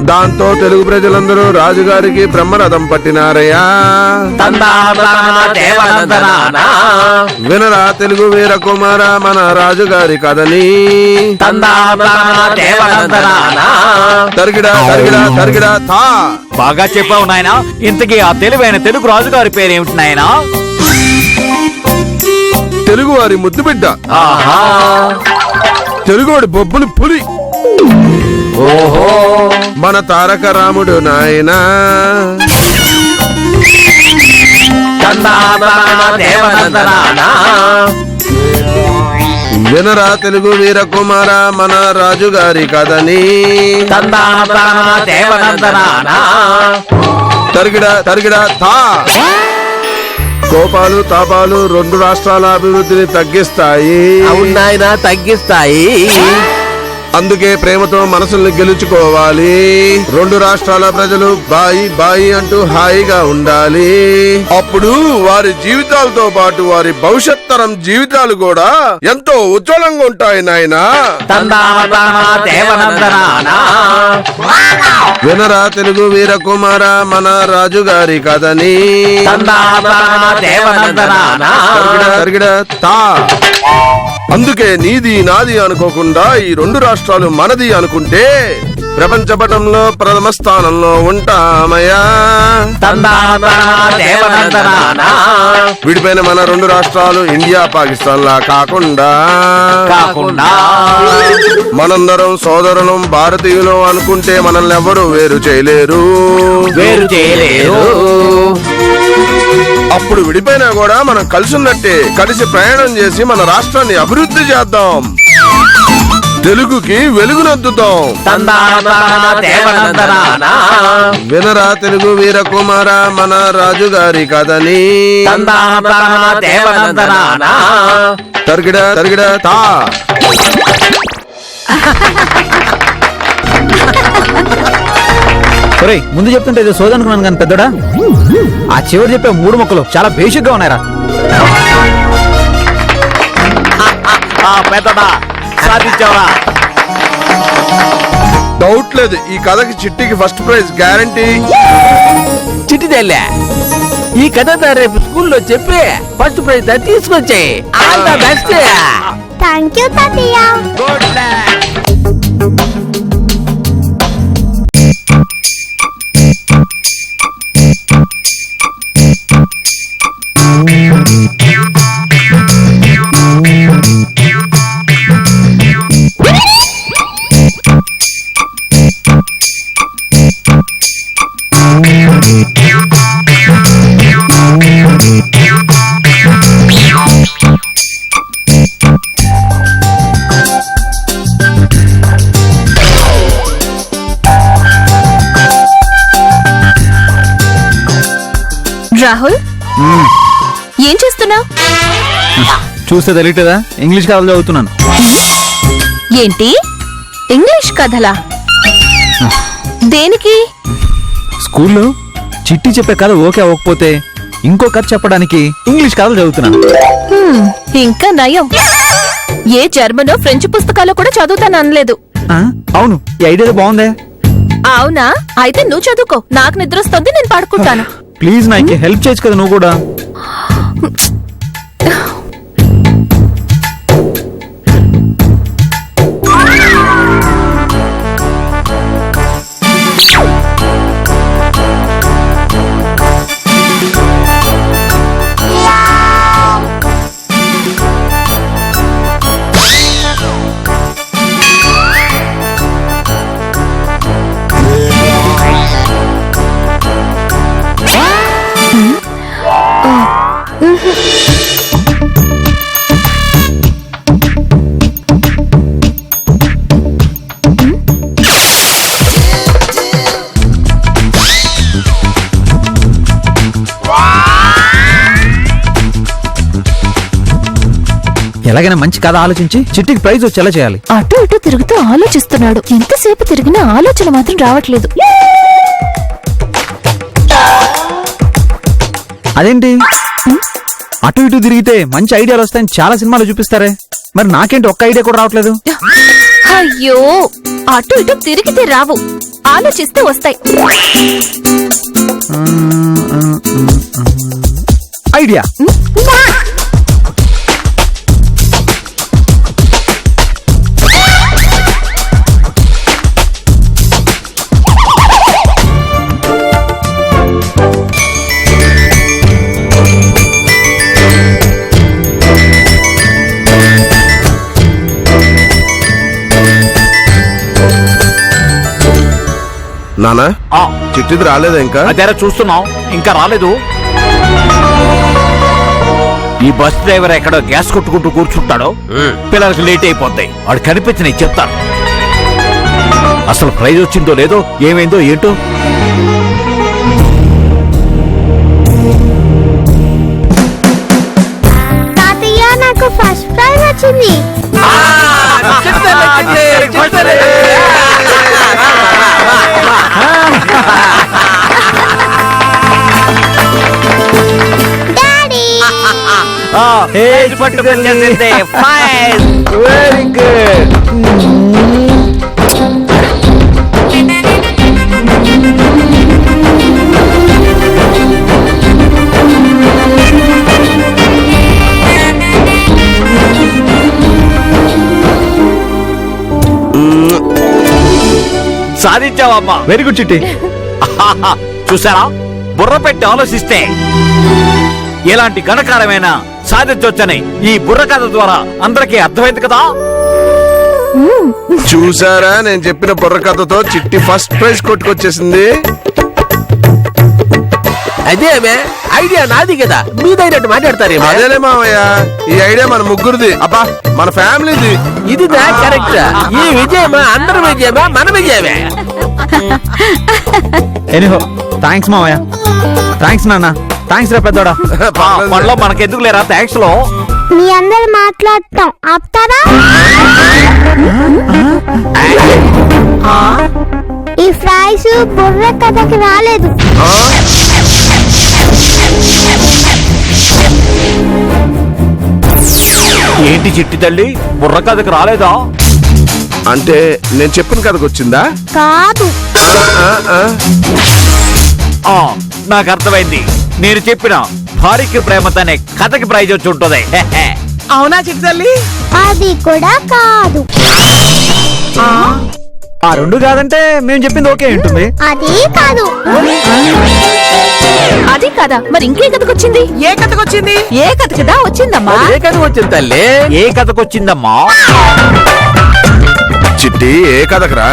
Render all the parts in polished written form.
దాంతో తెలుగు ప్రజలందరూ రాజుగారికి బ్రహ్మరథం పట్టినారయ్యా. వినరా తెలుగు వీర కుమార మన రాజుగారి కథని. తరిగిడా తరిగిడా తరిగిడా తా. బాగా చెప్పావు నాయనా. ఇంతకీ ఆ తెలివైన తెలుగు రాజుగారి పేరేమిటి నాయనా? తెలుగు వారి ముద్దు బిడ్డ, తెలుగువాడి బొబ్బులు పులి, ఓహో మన తారక రాముడు నాయనా. వినరా తెలుగు వీర కుమార మన రాజుగారి కథని. తరిగిడా తరిగిడా తా. కోపాలు తాపాలు రెండు రాష్ట్రాల అభివృద్ధిని తగ్గిస్తాయి. అవునాయనా, తగ్గిస్తాయి. అందుకే ప్రేమతో మనసుల్ని గెలుచుకోవాలి. రెండు రాష్ట్రాల ప్రజలు బాయి బాయి అంటూ హాయిగా ఉండాలి. అప్పుడు వారి జీవితాలతో పాటు వారి భవిష్యత్ తరం జీవితాలు కూడా ఎంతో ఉజ్వలంగా ఉంటాయి నాయనా. వినరా తెలుగు వీర కుమార మన రాజుగారి కథని. తరిగిడా తా. అందుకే నీది నాది అనుకోకుండా ఈ రెండు రాష్ట్రాలు మనది అనుకుంటే ప్రపంచ పటంలో ప్రథమ స్థానంలో ఉంటామయ్యా. విడిపోయిన మన రెండు రాష్ట్రాలు ఇండియా పాకిస్తాన్ లా కాకుండా మనందరం సోదరులం భారతీయులు అనుకుంటే మనల్ని ఎవరు వేరు చేయలేరు. అప్పుడు విడిపోయినా కూడా మనం కలిసి ఉన్నట్టే. కలిసి ప్రయాణం చేసి మన రాష్ట్రాన్ని అభివృద్ధి చేద్దాం. తెలుగుకి వెలుగునద్దుతాం. వినరా తెలుగు వీర కుమార మన రాజుగారి కథని. తరిగిడా తరిగిడా తా. ముందు చెప్తుంటే ఏదో సోదనుకున్నాను కానీ పెద్దడా, ఆ చివరి చెప్పే మూడు మొక్కలు చాలా బేసిక్ గా ఉన్నాయరా. పెద్దడా సాధించావా? డౌట్ లేదు, ఈ కథకి చిట్టికి ఫస్ట్ ప్రైజ్ గ్యారంటీ. చిట్టి తెల్లే, ఈ కథ రేపు స్కూల్లో చెప్పి ఫస్ట్ ప్రైజ్ తీసుకొచ్చే. All the best. థాంక్యూ తాతయ్య. Good luck. రాహుల్, ఏం చేస్తున్నావు? చూస్తే తెలియటదా? ఇంగ్లీష్ కథలు చదువుతున్నాను. ఏంటి ఇంగ్లీష్ కథలా? దేనికి? స్కూల్లో చిట్టి చెప్పే కథ ఓకే అవ్వకపోతే ఇంకో కథ చెప్పడానికి ఇంగ్లీష్ కథలు చదువుతున్నాను. ఇంకా నయం, ఏ జర్మనో ఫ్రెంచ్ పుస్తకాలు కూడా చదువుతాను అనలేదు. అవును, ఈ ఐడియా బాగుందే. అవునా? అయితే నువ్వు చదువుకో, నాకు నిద్ర వస్తుంది, నేను పడుకుంటాను. ప్లీజ్ నాకు హెల్ప్ చేయొచ్చు కదా నువ్వు కూడా. ఎలాగైనా మంచి కథ ఆలోచించి చిట్టికి ప్రైజ్ వచ్చేలా చేయాలి. అటు ఇటు తిరుగుతూ ఆలోచిస్తున్నాడు. ఎంతసేపు తిరిగినా ఆలోచన మాత్రం రావట్లేదు. అదేంటి అటు ఇటు తిరిగితే మంచి ఐడియాలు వస్తాయని చాలా సినిమాలు చూపిస్తారే. మరి నాకేంటి ఒక్క ఐడియా కూడా రావట్లేదు. అయ్యో అటు ఇటు తిరిగితే రావు, ఆలోచిస్తే వస్తాయి. ఐడియా. నానా చిట్టిది రాలేదా ఇంకా? అదే చూస్తున్నాం, ఇంకా రాలేదు. ఈ బస్ డ్రైవర్ ఎక్కడో గ్యాస్ కొట్టుకుంటూ కూర్చుంటాడో, పిల్లలకు లేట్ అయిపోతాయి. వాడు కనిపించిన చెప్తాను. అసలు ప్రైజ్ వచ్చిందో లేదో, ఏమైందో ఏంటో. తాతయ్య నాకు ఫస్ట్ ప్రైజ్ వచ్చింది. Very good. సాధించావమ్మా. వెరీ గుడ్ చిట్టి. చూసారా, బుర్ర పెట్టి ఆలోచిస్తే ఎలాంటి ఘనకారమైనా సాధించవచ్చని ఈ బుర్ర కథ ద్వారా అందరికీ అర్థమైంది కదా. చూసారా, నేను చెప్పిన బుర్ర కథతో చిట్టి ఫస్ట్ ప్రైజ్ కొట్టుకొచ్చేసింది. అదే ఐడియా నాది కదా, మీదైనట్టు మాట్లాడతారు. అదేలే మావయ్య, ఈ ఐడియా మన ముగ్గురిది, అబ్బా మన ఫ్యామిలీది. ఇది కరెక్ట్. ఈ విజయమా అందరి విజయమా మన విజయమే. ఎనీహో థ్యాంక్స్ మావయ్య. థ్యాంక్స్ నాన్న. థ్యాంక్స్ రా పెద్దోడా. మనలో మనకెందుకు లేరా థ్యాంక్స్ లో. మీ అందరు మాట్లాడటం ఆపుతారా? ఈ ప్రైజ్ బుర్ర కథకి రాలేదు. ఏంటి చిట్టి తల్లి, బుర్ర కథకు రాలేదా? అంటే నేను చెప్పిన కథకు వచ్చిందా? కాదు, నాకు అర్థమైంది. నేను చెప్పిన భార్యకి ప్రేమతోనే కథకి ప్రైజ్ వచ్చి ఉంటుంది. అవునా చిట్టి తల్లి? అది కూడా కాదు. ఆ రెండు కాదంటే మేము చెప్పింది ఓకే ఉంటుంది. అది కాదు. అది కదా, మరి ఇంకే కథకొచ్చింది? ఏ కథకొచ్చింది? ఏ కథ కదా వచ్చిందమ్మా? ఏ కథకు వచ్చింది తల్లి? ఏ కథకు వచ్చిందమ్మా? చిట్టి ఏ కథకురా?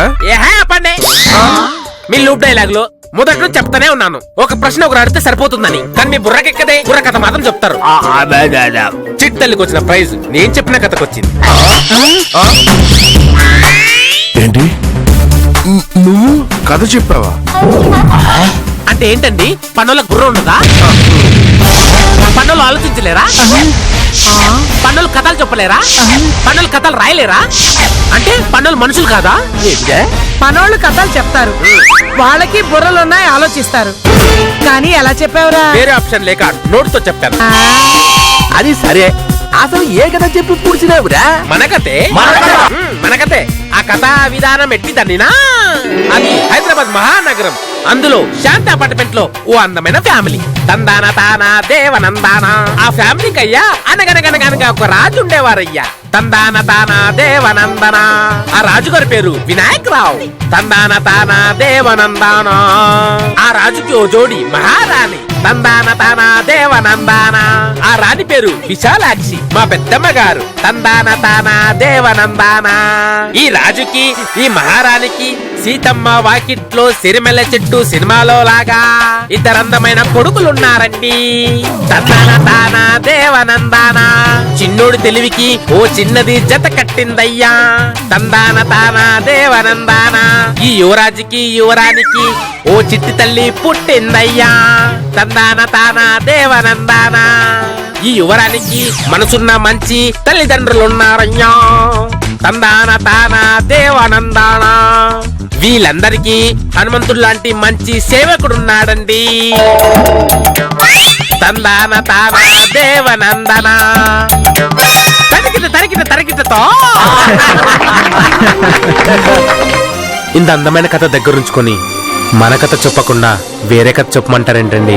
మీ లూప్ డైలాగులు మొదట్లో చెప్తానే ఉన్నాను, ఒక ప్రశ్న ఒకరు అడిగితే సరిపోతుందని. కానీ మీ బుర్రకెక్కదే, బుర్ర కథ మాత్రం చెప్తారు. చిట్ తల్లికి వచ్చిన ప్రైజ్ నేను చెప్పిన కథకు వచ్చింది. ఏంటి నువ్వు కథ చెప్పావా? అంటే ఏంటండి, పన్నులకు బుర్ర ఉండదా? పన్నులు ఆలోచించలేరా? పన్నులు కథలు చెప్పలేరా? పన్నులు కథలు రాయలేరా? అంటే పన్నులు మనుషులు కాదా? పనోళ్ళు కథలు చెప్తారు, వాళ్ళకి బుర్రలున్నాయి, ఆలోచిస్తారు. కానీ ఎలా చెప్పావురా? వేరే ఆప్షన్ లేక నోట్తో చెప్పాను. అది సరే, అసలు ఏ కథ చెప్పి పూడ్చినావురా? మన కథే. మన కథే. ఆ కథా విధానం ఎట్టిదనినా, అది హైదరాబాద్ మహానగరం. అందులో శాంతి అపార్ట్మెంట్ లో ఓ అందమైన ఫ్యామిలీ. తందాన తానా దేవనందానా. ఆ ఫ్యామిలీకి అయ్యా అనగనగనగనగా ఒక రాజు ఉండేవారయ్యా. తందాన తానా దేవనందన. ఆ రాజుగారి పేరు వినాయక్ రావు. తందాన తానా దేవనందానా. ఆ రాజుకి ఓ జోడి మహారాణి. తందాన తానా దేవనందాన. ఆ రాణి పేరు విశాలాక్షి, మా పెద్దమ్మ గారు. తందాన తానా దేవనందాన. ఈ రాజుకి ఈ మహారాణికి సీతమ్మ వాకిట్లో సిరిమెల్ల చెట్టు సినిమాలో లాగా ఇద్దరందమైన కొడుకులున్నారండి. తందాన తానా దేవనందాన. చిన్నోడు తెలివికి ఓ చిన్నది జత కట్టిందయ్యా. తందాన తానా దేవనందాన. ఈ యువరాజుకి యువరానికి ఓ చిట్టి తల్లి పుట్టిందయ్యా. తందాన తానా దేవనందాన. ఈ యువరానికి మనసున్న మంచి తల్లిదండ్రులున్నారయ్యా. తందాన తానా దేవనందాన. వీళ్ళందరికీ హనుమంతుడు లాంటి మంచి సేవకుడున్నాడండి. తందాన తానా దేవనందన. తరికిట తరికిట తరికిట కథ ఇంత అందమైన కథ దగ్గరుంచుకొని మన కథ చెప్పకుండా వేరే కథ చెప్పమంటారేంటండి?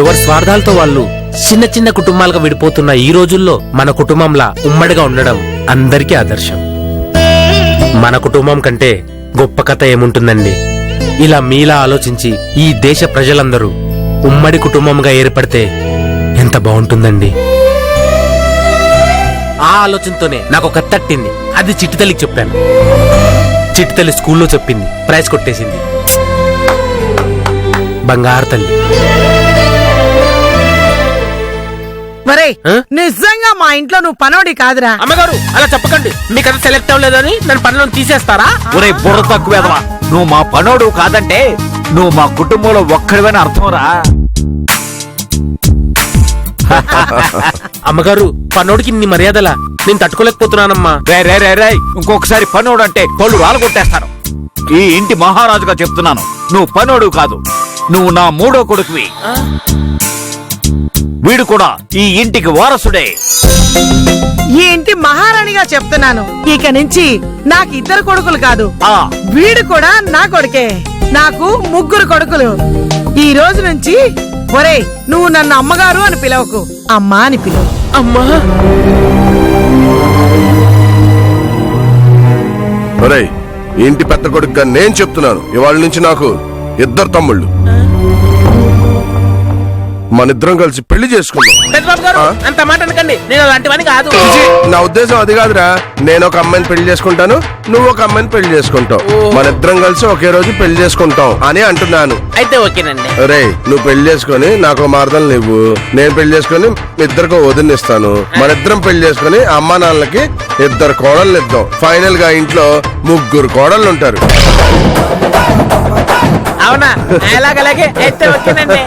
ఎవరి స్వార్థాలతో వాళ్ళు చిన్న చిన్న కుటుంబాలుగా విడిపోతున్న ఈ రోజుల్లో మన కుటుంబంలా ఉమ్మడిగా ఉండడం అందరికీ ఆదర్శం. మన కుటుంబం కంటే గొప్ప కథ ఏముంటుందండి? ఇలా మీలా ఆలోచించి ఈ దేశ ప్రజలందరూ ఉమ్మడి కుటుంబంగా ఏర్పడితే ఎంత బాగుంటుందండి. ఆ ఆలోచనతోనే నాకు ఒక తట్టింది. అది చిట్టి తల్లికి చెప్పాను. చిట్టి తల్లి స్కూల్లో చెప్పింది, ప్రైజ్ కొట్టేసింది. బంగారు తల్లి. మరే ఆ? నిజంగా మా ఇంట్లో నువ్వు పనోడి కాదురా. అమ్మగారు అలా చెప్పకండి. మీ కథ సెలెక్ట్ అవ్వలేదని నన్ను పనిలో తీసేస్తారా? ఒరే బుర్ర తక్కువేదవా, నువ్వు మా పనోడు కాదంటే నువ్వు మా కుటుంబంలో ఒక్కడివని అర్థంరా. అమ్మగారు పనోడికి ఇన్ని మర్యాదలా నేను తట్టుకోలేకపోతున్నానమ్మా. రే ఇంకొకసారి పనోడు అంటే పళ్ళు రాలగొట్టేస్తాను. ఈ ఇంటి మహారాజుగా చెప్తున్నాను, నువ్వు పనోడు కాదు, నువ్వు నా మూడో కొడుకువి. వీడు కూడా ఈ ఇంటికి వారసుడే. ఈ ఇంటి మహారాణిగా చెప్తున్నాను. ఇక నుంచి నాకు 2 కొడుకులు కాదు, ఆ వీడు కూడా నా కొడుకే. నాకు 3 కొడుకులు. ఈ రోజు నుంచి ఒరే నువ్వు నన్ను అమ్మగారు అని పిలవకు, అమ్మా అని పిలవు. అమ్మా ఒరేయ్, ఈ ఇంటి పెద్ద కొడుకుగా నేను చెప్తున్నాను, ఇవాళ నుంచి నాకు 2 తమ్ముళ్ళు. మనిద్దరం కలిసి పెళ్లి చేసుకుందాం. పెద్దబాబు గారు అంత మాట అనకండి. నేను అలాంటివని కాదు. చిచి, నా ఉద్దేశం అది కాదురా. నేను ఒక అమ్మాయిని పెళ్లి చేసుకుంటాను, నువ్వు ఒక అమ్మాయిని పెళ్లి చేసుకుంటావు. మనిద్దరం కలిసి ఒకే రోజు పెళ్లి చేసుకుంటాం అని అంటున్నాను. అయితే ఓకేనండి. రే, నువ్వు పెళ్లి చేసుకుని నాకు మార్దలు నువ్వు, నేను పెళ్లి చేసుకుని ఇద్దరికి వదిలిస్తాను. మనిద్దరం పెళ్లి చేసుకుని అమ్మా నాన్నలకి 2 కోడళ్ళు ఇద్దాం. ఫైనల్ గా ఇంట్లో 3 కోడళ్ళు ఉంటారు. అవునా? అలాగే అయితే ఓకేనండి.